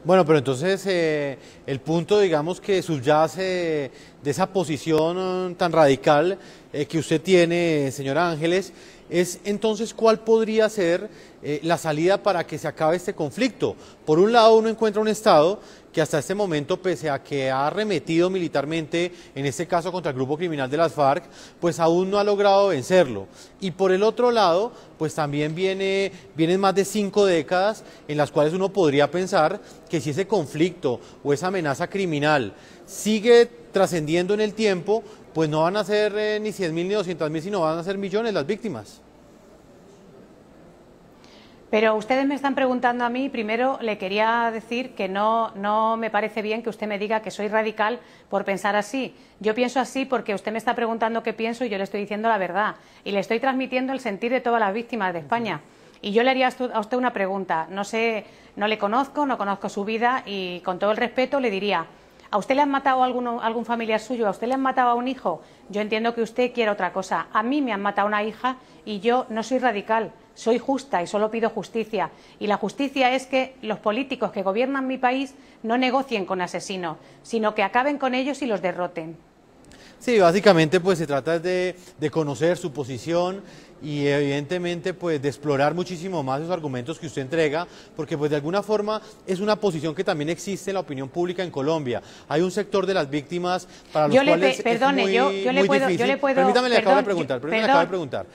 Bueno, pero entonces el punto, digamos, que subyace de esa posición tan radical que usted tiene, señora Ángeles, es entonces cuál podría ser la salida para que se acabe este conflicto. Por un lado, uno encuentra un Estado que hasta este momento, pese a que ha arremetido militarmente, en este caso contra el grupo criminal de las FARC, pues aún no ha logrado vencerlo. Y por el otro lado, pues también vienen más de 5 décadas en las cuales uno podría pensar que si ese conflicto o esa amenaza criminal sigue trascendiendo en el tiempo, pues no van a ser ni 100.000 ni 200.000, sino van a ser millones las víctimas. Pero ustedes me están preguntando a mí, primero le quería decir que no me parece bien que usted me diga que soy radical por pensar así. Yo pienso así porque usted me está preguntando qué pienso y yo le estoy diciendo la verdad. Y le estoy transmitiendo el sentir de todas las víctimas de España. Y yo le haría a usted una pregunta. No sé, no le conozco, no conozco su vida y con todo el respeto le diría, ¿a usted le han matado a algún familiar suyo? ¿A usted le han matado a un hijo? Yo entiendo que usted quiere otra cosa. A mí me han matado a una hija y yo no soy radical. Soy justa y solo pido justicia. Y la justicia es que los políticos que gobiernan mi país no negocien con asesinos, sino que acaben con ellos y los derroten. Sí, básicamente pues se trata de conocer su posición y evidentemente pues de explorar muchísimo más esos argumentos que usted entrega, porque pues de alguna forma es una posición que también existe en la opinión pública en Colombia. Hay un sector de las víctimas para los cuales perdone, es muy difícil. Permítame, le acabo de preguntar.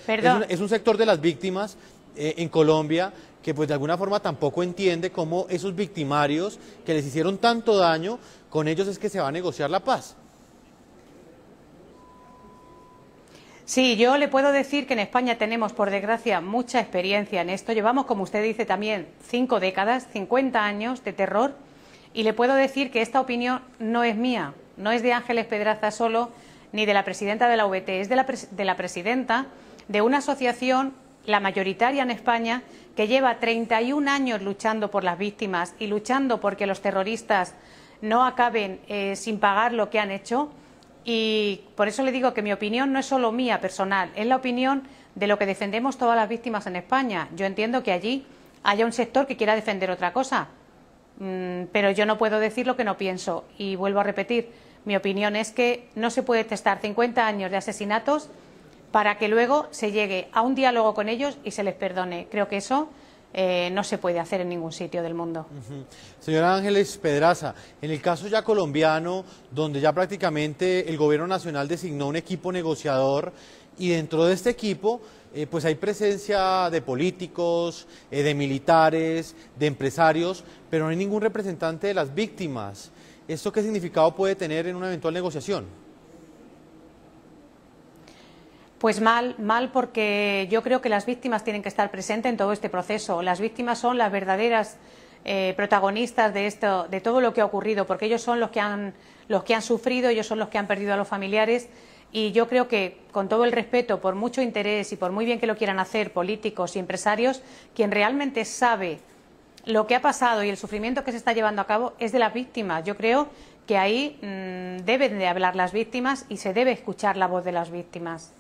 Es un sector de las víctimas en Colombia que pues de alguna forma tampoco entiende cómo esos victimarios que les hicieron tanto daño, con ellos es que se va a negociar la paz. Sí, yo le puedo decir que en España tenemos, por desgracia, mucha experiencia en esto. Llevamos, como usted dice también, 5 décadas, 50 años de terror. Y le puedo decir que esta opinión no es mía, no es de Ángeles Pedraza solo, ni de la presidenta de la VT, es de la presidenta de una asociación, la mayoritaria en España, que lleva 31 años luchando por las víctimas y luchando porque los terroristas no acaben sin pagar lo que han hecho. Y por eso le digo que mi opinión no es solo mía personal, es la opinión de lo que defendemos todas las víctimas en España. Yo entiendo que allí haya un sector que quiera defender otra cosa, pero yo no puedo decir lo que no pienso. Y vuelvo a repetir, mi opinión es que no se puede testar 50 años de asesinatos para que luego se llegue a un diálogo con ellos y se les perdone. Creo que eso no se puede hacer en ningún sitio del mundo. Señora Ángeles Pedraza, en el caso ya colombiano, donde ya prácticamente el gobierno nacional designó un equipo negociador y dentro de este equipo pues hay presencia de políticos, de militares, de empresarios, pero no hay ningún representante de las víctimas. ¿Esto qué significado puede tener en una eventual negociación? Pues mal porque yo creo que las víctimas tienen que estar presentes en todo este proceso. Las víctimas son las verdaderas protagonistas de todo lo que ha ocurrido, porque ellos son los que han sufrido, ellos son los que han perdido a los familiares. Y yo creo que, con todo el respeto, por mucho interés y por muy bien que lo quieran hacer políticos y empresarios, quien realmente sabe lo que ha pasado y el sufrimiento que se está llevando a cabo es de las víctimas. Yo creo que ahí deben de hablar las víctimas y se debe escuchar la voz de las víctimas.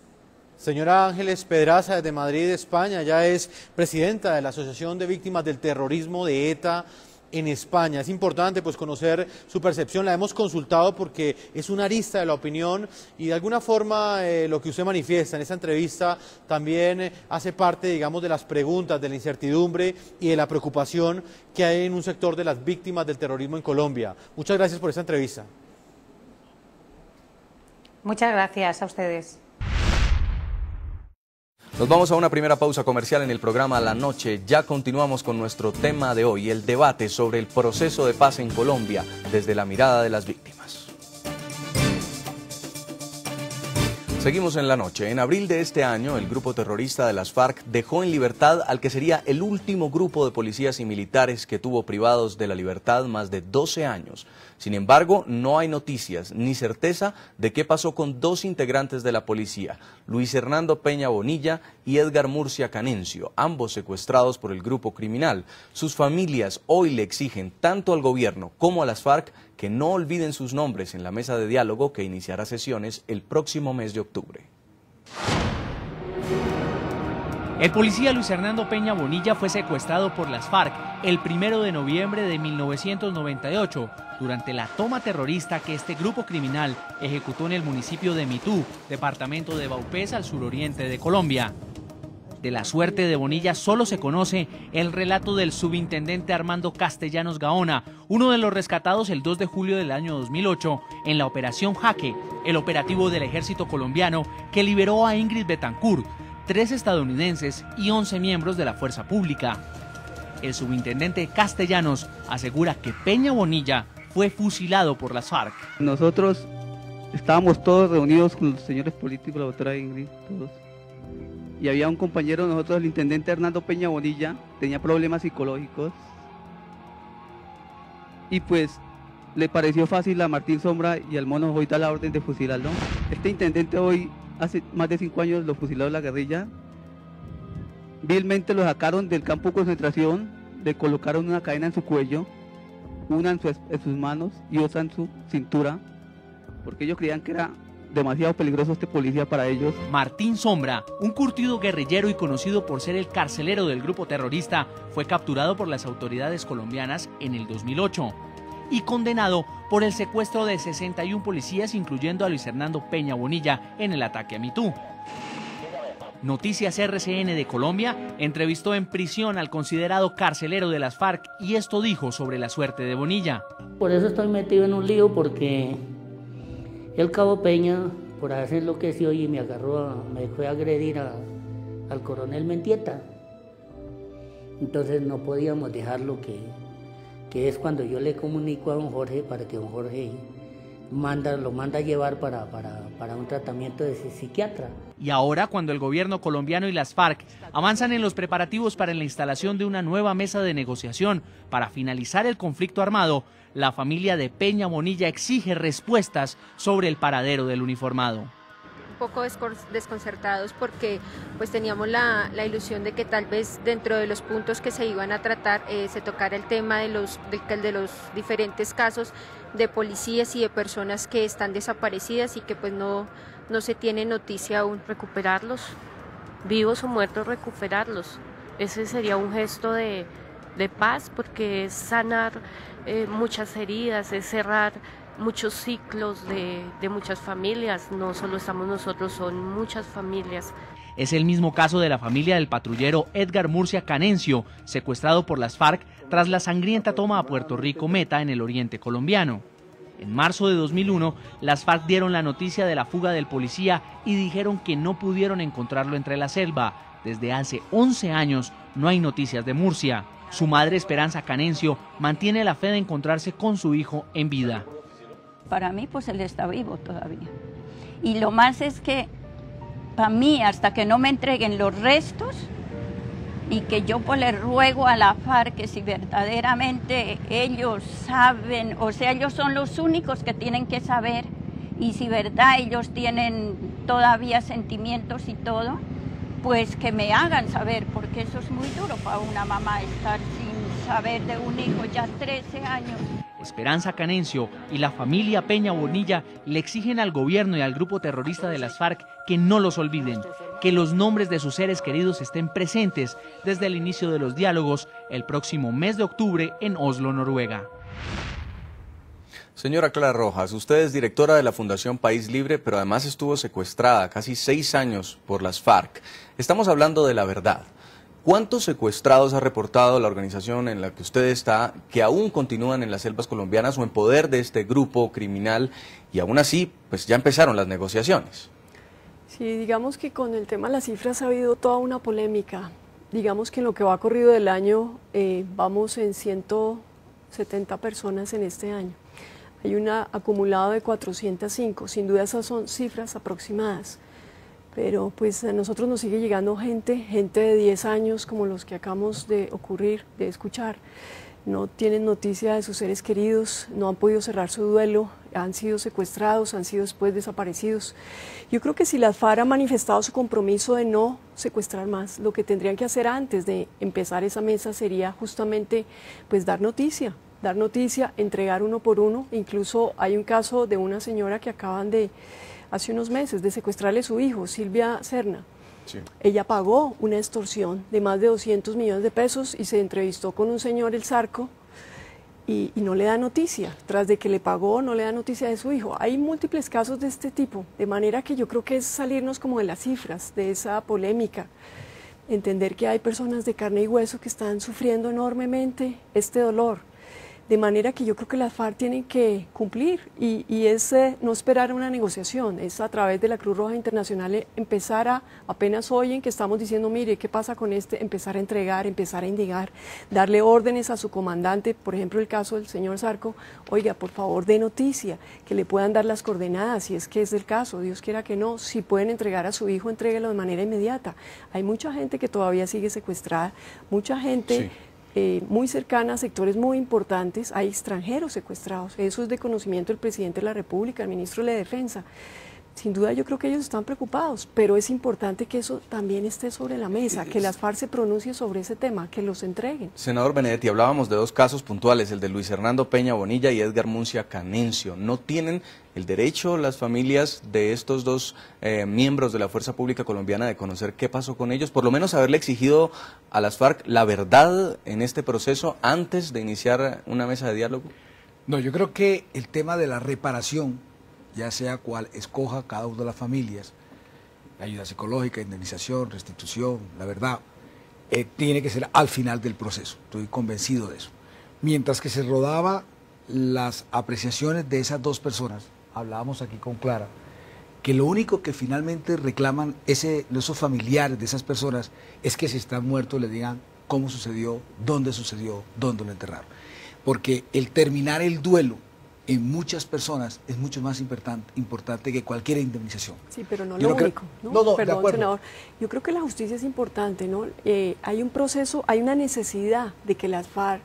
Señora Ángeles Pedraza, desde Madrid, España, ya es presidenta de la Asociación de Víctimas del Terrorismo de ETA en España. Es importante pues conocer su percepción, la hemos consultado porque es una arista de la opinión y de alguna forma lo que usted manifiesta en esta entrevista también hace parte, digamos, de las preguntas, de la incertidumbre y de la preocupación que hay en un sector de las víctimas del terrorismo en Colombia. Muchas gracias por esta entrevista. Muchas gracias a ustedes. Nos vamos a una primera pausa comercial en el programa La Noche. Ya continuamos con nuestro tema de hoy, el debate sobre el proceso de paz en Colombia desde la mirada de las víctimas. Seguimos en La Noche. En abril de este año, el grupo terrorista de las FARC dejó en libertad al que sería el último grupo de policías y militares que tuvo privados de la libertad más de 12 años. Sin embargo, no hay noticias ni certeza de qué pasó con 2 integrantes de la policía, Luis Hernando Peña Bonilla y Edgar Murcia Canencio, ambos secuestrados por el grupo criminal. Sus familias hoy le exigen tanto al gobierno como a las FARC que no olviden sus nombres en la mesa de diálogo que iniciará sesiones el próximo mes de octubre. El policía Luis Hernando Peña Bonilla fue secuestrado por las FARC el 1 de noviembre de 1998 durante la toma terrorista que este grupo criminal ejecutó en el municipio de Mitú, departamento de Vaupés, al suroriente de Colombia. De la suerte de Bonilla solo se conoce el relato del subintendente Armando Castellanos Gaona, uno de los rescatados el 2 de julio del año 2008 en la Operación Jaque, el operativo del ejército colombiano que liberó a Ingrid Betancourt, 3 estadounidenses y 11 miembros de la fuerza pública. El subintendente Castellanos asegura que Peña Bonilla fue fusilado por las FARC. Nosotros estábamos todos reunidos con los señores políticos, la doctora Ingrid, todos. Y había un compañero de nosotros, el intendente Hernando Peña Bonilla, tenía problemas psicológicos. Y pues le pareció fácil a Martín Sombra y al Mono Joita la orden de fusilarlo. Este intendente hoy, hace más de 5 años, lo fusiló la guerrilla. Vilmente lo sacaron del campo de concentración, le colocaron una cadena en su cuello, una en sus manos y otra en su cintura, porque ellos creían que era demasiado peligroso este policía para ellos. Martín Sombra, un curtido guerrillero y conocido por ser el carcelero del grupo terrorista, fue capturado por las autoridades colombianas en el 2008 y condenado por el secuestro de 61 policías, incluyendo a Luis Hernando Peña Bonilla, en el ataque a Mitú. Noticias RCN de Colombia entrevistó en prisión al considerado carcelero de las FARC y esto dijo sobre la suerte de Bonilla. Por eso estoy metido en un lío, porque el cabo Peña, por hacer lo que sí, y me fue a agredir al coronel Mendieta. Entonces no podíamos dejarlo, que es cuando yo le comunico a don Jorge para que don Jorge lo manda a llevar para un tratamiento de psiquiatra. Y ahora, cuando el gobierno colombiano y las FARC avanzan en los preparativos para la instalación de una nueva mesa de negociación para finalizar el conflicto armado, la familia de Peña Bonilla exige respuestas sobre el paradero del uniformado. Un poco desconcertados porque pues teníamos la ilusión de que tal vez dentro de los puntos que se iban a tratar se tocara el tema de los diferentes casos de policías y de personas que están desaparecidas y que pues no se tiene noticia aún. Recuperarlos, vivos o muertos, recuperarlos. Ese sería un gesto de paz, porque es sanar muchas heridas, es cerrar muchos ciclos de muchas familias. No solo estamos nosotros, son muchas familias. Es el mismo caso de la familia del patrullero Edgar Murcia Canencio, secuestrado por las FARC tras la sangrienta toma a Puerto Rico Meta en el oriente colombiano. En marzo de 2001, las FARC dieron la noticia de la fuga del policía y dijeron que no pudieron encontrarlo entre la selva. Desde hace 11 años no hay noticias de Murcia. Su madre, Esperanza Canencio, mantiene la fe de encontrarse con su hijo en vida. Para mí, pues él está vivo todavía. Y lo más es que, para mí, hasta que no me entreguen los restos, y que yo pues le ruego a la FARC que si verdaderamente ellos saben, o sea, ellos son los únicos que tienen que saber, y si verdad ellos tienen todavía sentimientos y todo, pues que me hagan saber, porque eso es muy duro para una mamá estar sin saber de un hijo ya 13 años. Esperanza Canencio y la familia Peña Bonilla le exigen al gobierno y al grupo terrorista de las FARC que no los olviden, que los nombres de sus seres queridos estén presentes desde el inicio de los diálogos el próximo mes de octubre en Oslo, Noruega. Señora Clara Rojas, usted es directora de la Fundación País Libre, pero además estuvo secuestrada casi 6 años por las FARC. Estamos hablando de la verdad. ¿Cuántos secuestrados ha reportado la organización en la que usted está que aún continúan en las selvas colombianas o en poder de este grupo criminal y aún así pues ya empezaron las negociaciones? Sí, digamos que con el tema de las cifras ha habido toda una polémica. Digamos que en lo que va corrido del año vamos en 170 personas en este año. Hay un acumulado de 405, sin duda esas son cifras aproximadas. Pero pues a nosotros nos sigue llegando gente de 10 años como los que acabamos de escuchar. No tienen noticia de sus seres queridos, no han podido cerrar su duelo, han sido secuestrados, han sido después desaparecidos. Yo creo que si la FARC ha manifestado su compromiso de no secuestrar más, lo que tendrían que hacer antes de empezar esa mesa sería justamente pues dar noticia, entregar uno por uno. Incluso hay un caso de una señora que acaban de hace unos meses de secuestrarle a su hijo, Silvia Serna. Sí. Ella pagó una extorsión de más de 200 millones de pesos y se entrevistó con un señor, el Zarco, y no le da noticia. Tras de que le pagó, no le da noticia de su hijo. Hay múltiples casos de este tipo, de manera que yo creo que es salirnos como de las cifras, de esa polémica. Entender que hay personas de carne y hueso que están sufriendo enormemente este dolor. De manera que yo creo que las FARC tienen que cumplir y es no esperar una negociación, es a través de la Cruz Roja Internacional empezar a, apenas oyen que estamos diciendo, mire, ¿qué pasa con este? Empezar a entregar, empezar a indigar, darle órdenes a su comandante, por ejemplo el caso del señor Zarco, oiga, por favor dé noticia, que le puedan dar las coordenadas, si es que es el caso, Dios quiera que no, si pueden entregar a su hijo, entréguelo de manera inmediata. Hay mucha gente que todavía sigue secuestrada, mucha gente... Sí. Muy cercana a sectores muy importantes, hay extranjeros secuestrados. Eso es de conocimiento del presidente de la República, el ministro de la Defensa. Sin duda yo creo que ellos están preocupados, pero es importante que eso también esté sobre la mesa, que las FARC se pronuncien sobre ese tema, que los entreguen. Senador Benedetti, hablábamos de dos casos puntuales, el de Luis Hernando Peña Bonilla y Edgar Muncia Canencio. ¿No tienen el derecho las familias de estos dos miembros de la Fuerza Pública Colombiana de conocer qué pasó con ellos? Por lo menos haberle exigido a las FARC la verdad en este proceso antes de iniciar una mesa de diálogo. No, yo creo que el tema de la reparación, ya sea cual escoja cada una de las familias, ayuda psicológica, indemnización, restitución, la verdad, tiene que ser al final del proceso, estoy convencido de eso. Mientras que se rodaba las apreciaciones de esas dos personas, hablábamos aquí con Clara, que lo único que finalmente reclaman esos familiares de esas personas es que si están muertos le digan cómo sucedió, dónde lo enterraron. Porque el terminar el duelo en muchas personas es mucho más importante que cualquier indemnización. Sí, pero no lo único. No, perdón, senador. Yo creo que la justicia es importante, ¿no? Hay un proceso, hay una necesidad de que las FARC,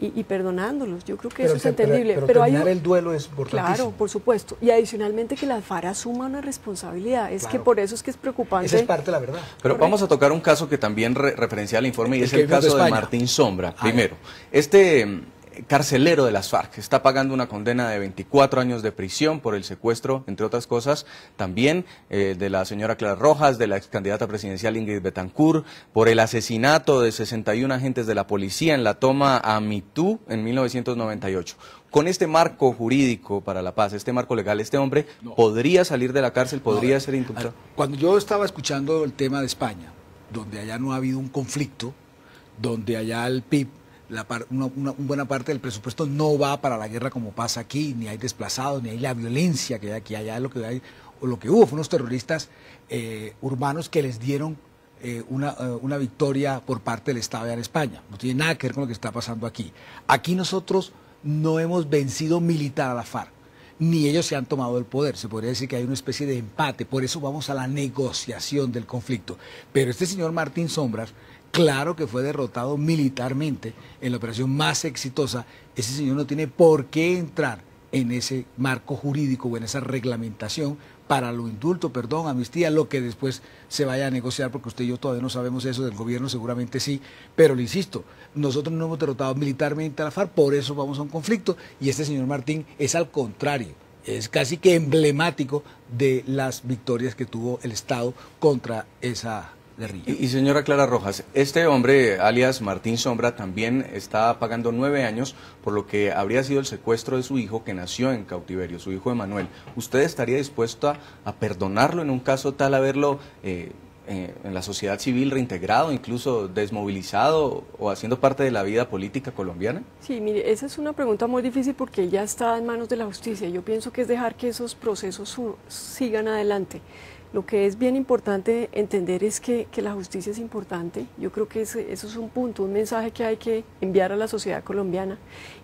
y perdonándolos, yo creo que eso es entendible. Pero terminar el duelo es importantísimo. Claro, por supuesto. Y adicionalmente que las FARC asuman una responsabilidad. Es que por eso es que es preocupante. Esa es parte de la verdad. Pero vamos a tocar un caso que también referencia al informe y es el caso de Martín Sombra. Primero, este carcelero de las FARC está pagando una condena de 24 años de prisión por el secuestro, entre otras cosas, también de la señora Clara Rojas, de la ex candidata presidencial Ingrid Betancourt, por el asesinato de 61 agentes de la policía en la toma a Mitú en 1998. Con este marco jurídico para la paz, este marco legal, este hombre podría salir de la cárcel, podría ser indultado. Cuando yo estaba escuchando el tema de España, donde allá no ha habido un conflicto, donde allá el PIB, una buena parte del presupuesto no va para la guerra como pasa aquí, ni hay desplazados, ni hay la violencia que hay aquí. Allá lo que hay, o lo que hubo fue unos terroristas urbanos que les dieron una victoria por parte del Estado allá en España. No tiene nada que ver con lo que está pasando aquí. Aquí nosotros no hemos vencido militar a la FARC, ni ellos se han tomado el poder. Se podría decir que hay una especie de empate, por eso vamos a la negociación del conflicto. Pero este señor Martín Sombras, claro que fue derrotado militarmente en la operación más exitosa. Ese señor no tiene por qué entrar en ese marco jurídico o en esa reglamentación para lo indulto, perdón, amnistía, lo que después se vaya a negociar, porque usted y yo todavía no sabemos eso, del gobierno seguramente sí, pero le insisto, nosotros no hemos derrotado militarmente a la FARC, por eso vamos a un conflicto, y este señor Martín es al contrario, es casi que emblemático de las victorias que tuvo el Estado contra esa guerrilla. Y señora Clara Rojas, este hombre, alias Martín Sombra, también está pagando 9 años por lo que habría sido el secuestro de su hijo que nació en cautiverio, su hijo Emanuel. ¿Usted estaría dispuesta a perdonarlo en un caso tal, haberlo en la sociedad civil reintegrado, incluso desmovilizado o haciendo parte de la vida política colombiana? Sí, mire, esa es una pregunta muy difícil porque ya está en manos de la justicia. Yo pienso que es dejar que esos procesos sigan adelante. Lo que es bien importante entender es que la justicia es importante. Yo creo que eso es un punto, un mensaje que hay que enviar a la sociedad colombiana.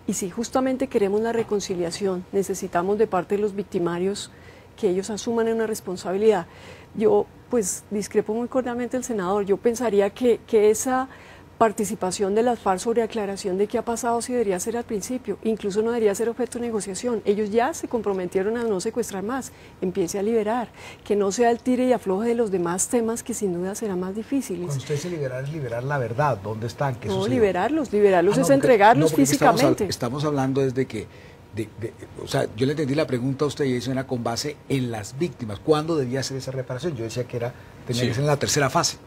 Y si justamente queremos la reconciliación, necesitamos de parte de los victimarios que ellos asuman una responsabilidad. Yo pues discrepo muy cordialmente del senador. Yo pensaría que esa participación de las FARC sobre aclaración de qué ha pasado sí debería ser al principio, incluso no debería ser objeto de negociación. Ellos ya se comprometieron a no secuestrar más, empiece a liberar, que no sea el tire y afloje de los demás temas que sin duda serán más difíciles. Cuando usted dice liberar, es liberar la verdad, ¿dónde están? ¿Qué no, sucedió? liberarlos es entregarlos físicamente. Estamos hablando desde que o sea, yo le entendí la pregunta a usted y eso era con base en las víctimas. ¿Cuándo debía ser esa reparación? Yo decía que tenía que ser en la tercera fase.